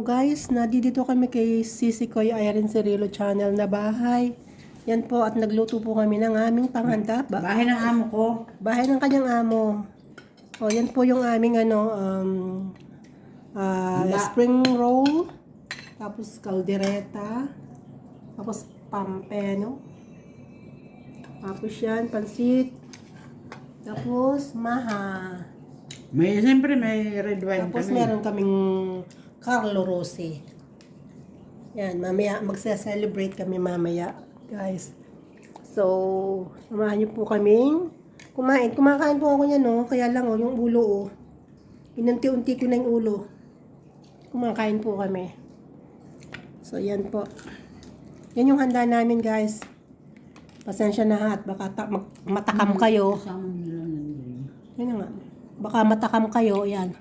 Guys, nandito kami kay Sisi Koy Irene Cirilo channel na bahay. Yan po at nagluto po kami ng aming panghanda. Bahay ng amo ko. Bahay ng kanyang amo. O yan po yung aming spring roll. Tapos caldereta. Tapos pampeno. Tapos yan, pansit. Tapos maha. Siyempre may red wine Tapos kami. meron kaming Carlo Rossi. Yan, mamaya magse-celebrate kami mamaya, guys. So, samahan niyo po kaming kumain. Kumakain po ako niyan, no? Kaya lang, yung ulo, inunti-unti ko na yung ulo. Kumakain po kami. So, yan po. Yan yung handa namin, guys. Pasensya na ha, at baka matakam kayo. Kasama nila nandiyan. Yan na nga. Baka matakam kayo, yan.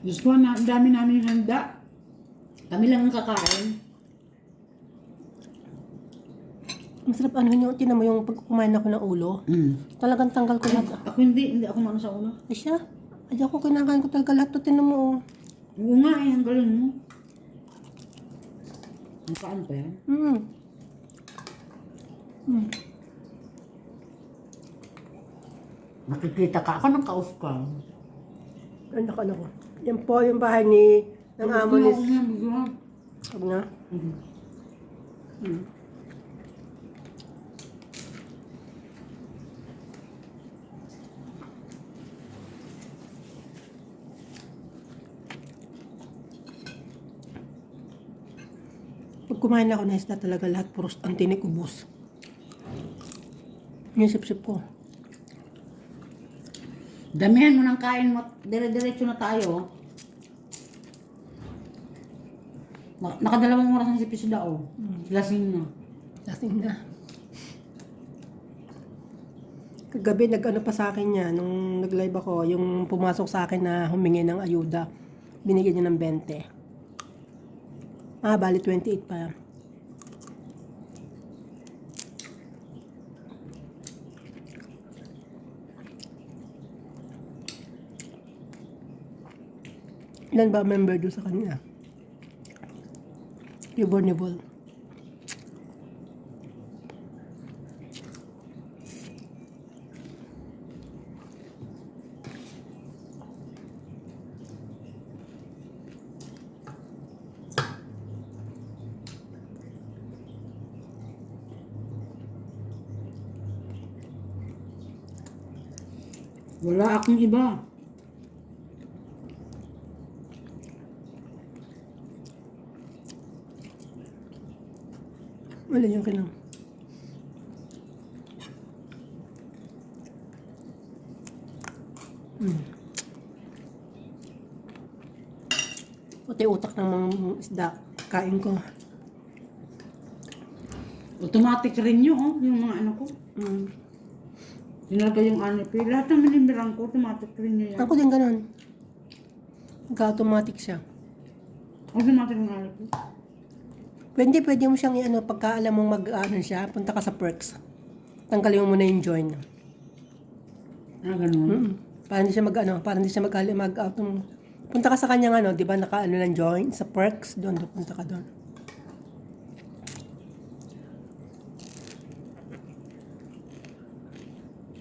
Diyos ko, ang dami namin handa. Kami lang ang kakain. Masarap yung, tinan mo yung pag kumain ako ng ulo. Talagang tanggal ko lahat. Ako hindi ako mano sa ulo. Ay siya, ay ako kinakain ko talaga lahat. Tinan mo. Oo nga, ang galing mo. Ang paan pa yan? Nakikita ka ako ng kaus ka. Anak ko. Yan po yung bahay ng amo ni... Huwag na. Pag kumain ako na isda talaga lahat puros ang tinik ubos. Yung sip-sip ko. Damihan mo ng kain mo. Dire-diretso na tayo. Nakadalawang oras na si Pisdao. Lasing na. Lasing na. Kagabi nag-ano pa sa akin niya nung nag-live ako, yung pumasok sa akin na humingi ng ayuda. Binigyan niya ng 20. Bali 28 pa. Ilan ba member doon sa kanila? Nibol. Wala akong iba. Wala yung kinang. Puti utak ng mga isda. Kain ko. Automatic rin yun, yung mga ano ko. Sinalagay yung anipi. Lahat ng minimirang ko, automatic rin yun yan. Ako din ganun. Nagka-automatic siya. Automatic yung anipi. Pwede mo siyang pagka alam mong mag-ano siya, punta ka sa perks. Tanggalin mo muna yung join. Ganun. Para hindi siya mag-out. Punta ka sa kanyang di ba, naka-ano ng join sa perks, doon punta ka doon.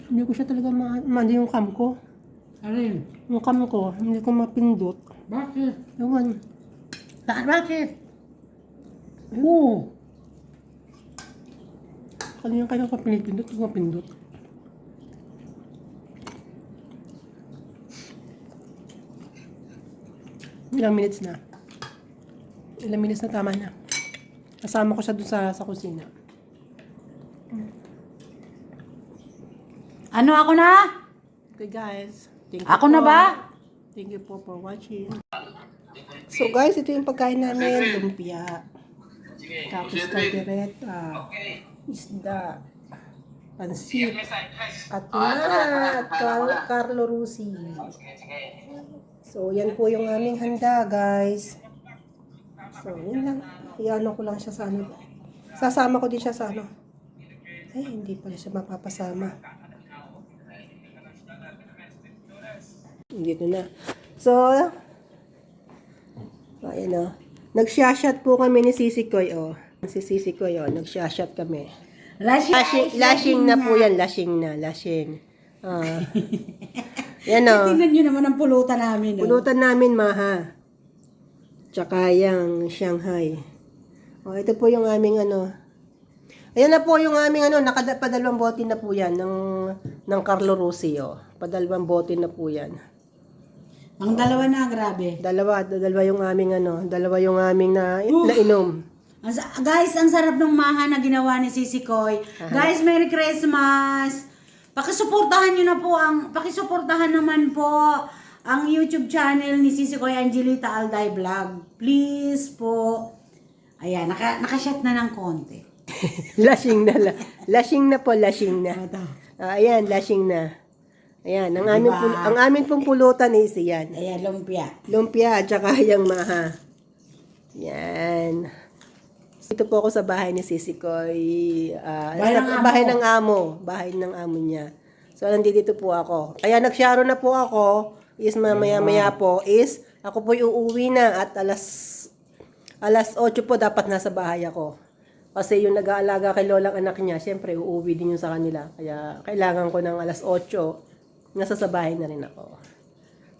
Hindi ko siya talaga mandi yung cam ko. Alin? Yung cam ko, hindi ko mapindot. Bakit? Ewan. Bakit? Oo. Kanina kaya ko pinipindot, hindi ko mapindot. Ilang minutes na? Ilang minutes na tama na? Kasama ko siya dun sa kusina. Ano ako na? Okay guys. Thank you Ako na ba? Thank you po for watching. So guys, ito yung pagkain namin. Lumpia. Tapos caldereta. Isda. Pansit. At Carlo Rossi. So yan po yung aming handa guys. So yun lang. Iano ko lang siya sa Sasama ko din siya sa Ay, hindi pala siya mapapasama. Dito na. So, ayan o. Nag-shot po kami ni Sisi Koy, oh. Si Sisi Koy, oh. Nag-shot kami. Lashing na po yan. Lashing na. Lashing. Ah. Yan o. Tingnan nyo naman ang pulutan namin. Pulutan namin, Maha. Tsaka yung Shanghai. Oh, ito po yung aming ano. Ayan na po yung aming ano. Padalawang bote na po yan ng Carlo Rossi, oh. Padalawang bote na po yan. Ang dalawa na, grabe. Dalawa yung aming ano. Dalawa yung aming nainom. Guys, ang sarap ng maha na ginawa ni Sisi Koy. Guys, Merry Christmas! Pakisuportahan naman po ang YouTube channel ni Sisi Koy Angelita Alday Vlog. Please po. Ayan, nakashot na ng konti. Lashing na. Lashing na po, lashing na. Ito. Ayan, lashing na. Ayan, ang amin pong pulutan is yan. Ayan, lumpia. Lumpia at saka yung Maha. Yan. Dito po ako sa bahay ni Sisi Koy. Bahay ng amo. Bahay ng amo niya. So, nandito po ako. Kaya nagsyaro na po ako. Is mamaya-maya po is ako po uuwi na at alas 8 po dapat nasa bahay ako. Kasi yung nag-aalaga kay lolang anak niya, syempre uuwi din yun sa kanila. Kaya kailangan ko ng alas 8. Nasa sa bahay na rin ako.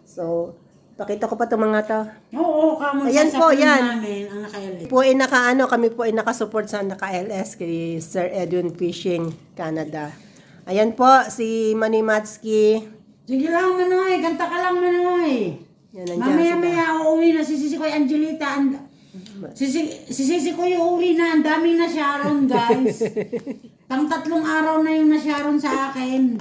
So, pakita ko pa itong mga to. Oo, kamo Ayan sa po, yan. namin, ang naka-LS. Kami po ay nakasupport sa naka-LS kay Sir Edwin Fishing, Canada. Ayan po, si Manny Matsky. Sige lang, Manoy. Kanta ka lang, Manoy. Yan, nandiyan Mamaya-maya uuwi na si Sisi Koy Angelita. Si Sisi Koy uuwi na. Ang dami na Sharon, guys. 3 araw na yung na Sharon sa akin.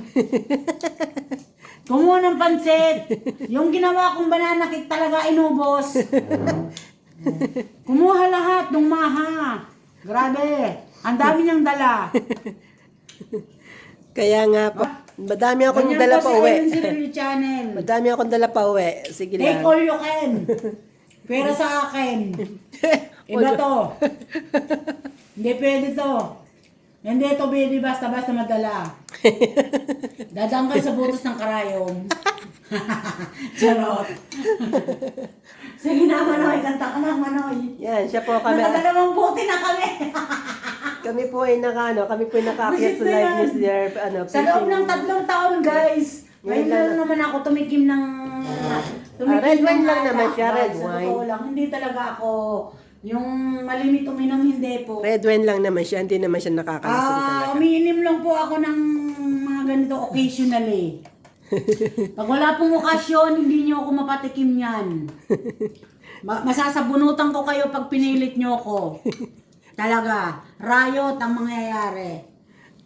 Kumuha ng pansit. Yung ginawa kong banana cake talaga inubos. Kumuha lahat ng maha. Grabe. Ang dami niyang dala. Kaya nga po, madami akong dala pa uwi. Channel. Madami akong dala pa uwi. Sige Take lang. all you can. Pero sa akin. Iba to. Hindi pwede to. Hindi ito pwede basta-basta madala. Dadang kayo sa butas ng karayom. Charot. Sige na, Manoy. Kanta ka na, Manoy. Yan, siya po kami. Nakadalawang buti na kami. Kami po ay nakaakyat sa live ni Sir Sa loob ng 3 taon, guys. Ngayon lang naman ako tumikim ng... red wine lang naman siya, red Sa wine. totoo lang, hindi talaga ako... Yung malimit uminom, hindi po. Red wine lang naman siya, hindi naman siya nakakalasing talaga. Umiinom lang po ako ng mga ganito occasionally. Pag wala pong okasyon, hindi nyo ako mapatikim yan. Masasabunutan ko kayo pag pinilit nyo ako. Talaga, riot ang mangyayari.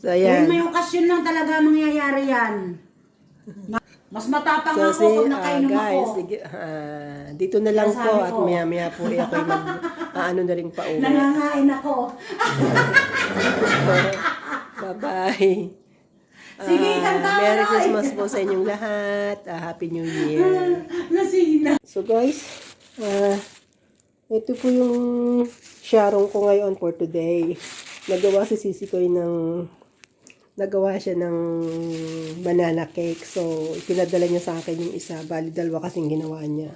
So, Kung yan. may okasyon lang talaga mangyayari yan. Mas matapang ako pag nakainom ako. Sige, dito na lang Nasabi po at ko. maya-maya po ako ano na rin pa uwi. Nangangain ako. Bye-bye. Sige, kanta mo, Merry Noy. Christmas po sa inyong lahat. Happy New Year. Nasina. So guys, ito po yung sharong ko ngayon for today. Nagawa siya ng banana cake. So, ipinadala niya sa akin yung isa. Bali, 2 kasing ginawa niya.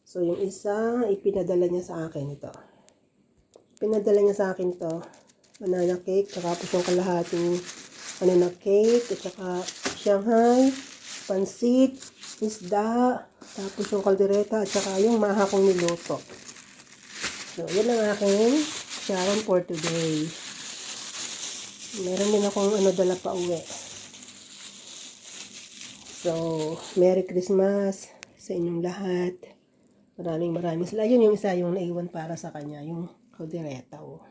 So, yung isa, ipinadala niya sa akin ito. Pinadala niya sa akin to banana cake. Tapos yung kalahating na cake. At saka Shanghai, pansit, isda, tapos yung kaldereta, at saka yung maha kong niluto. So, yan ang aking sharon for today. Meron din akong dala pa uwi. So, Merry Christmas sa inyong lahat. Maraming salamat. Yun yung isa yung naiwan para sa kanya, yung kaldereta. Oh.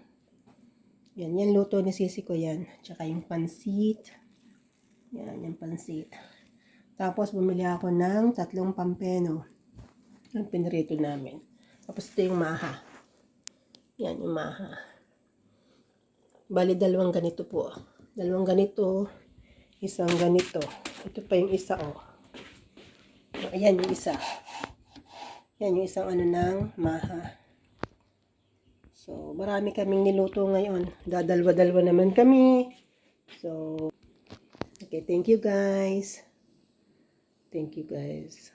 Yan luto ni Sisi ko yan. Tsaka yung pansit. Yan, yung pansit. Tapos, bumili ako ng 3 pampeno. Yung pinrito namin. Tapos, ito yung maha. Yan, yung maha. Bali, 2 ganito po. 2 ganito. Isang ganito. Ito pa yung isa, oh. Ayan yung isa. Yan yung isang ng maha. So, marami kaming niluto ngayon. Dadalwa-dalwa naman kami. So, okay, thank you guys. Thank you guys.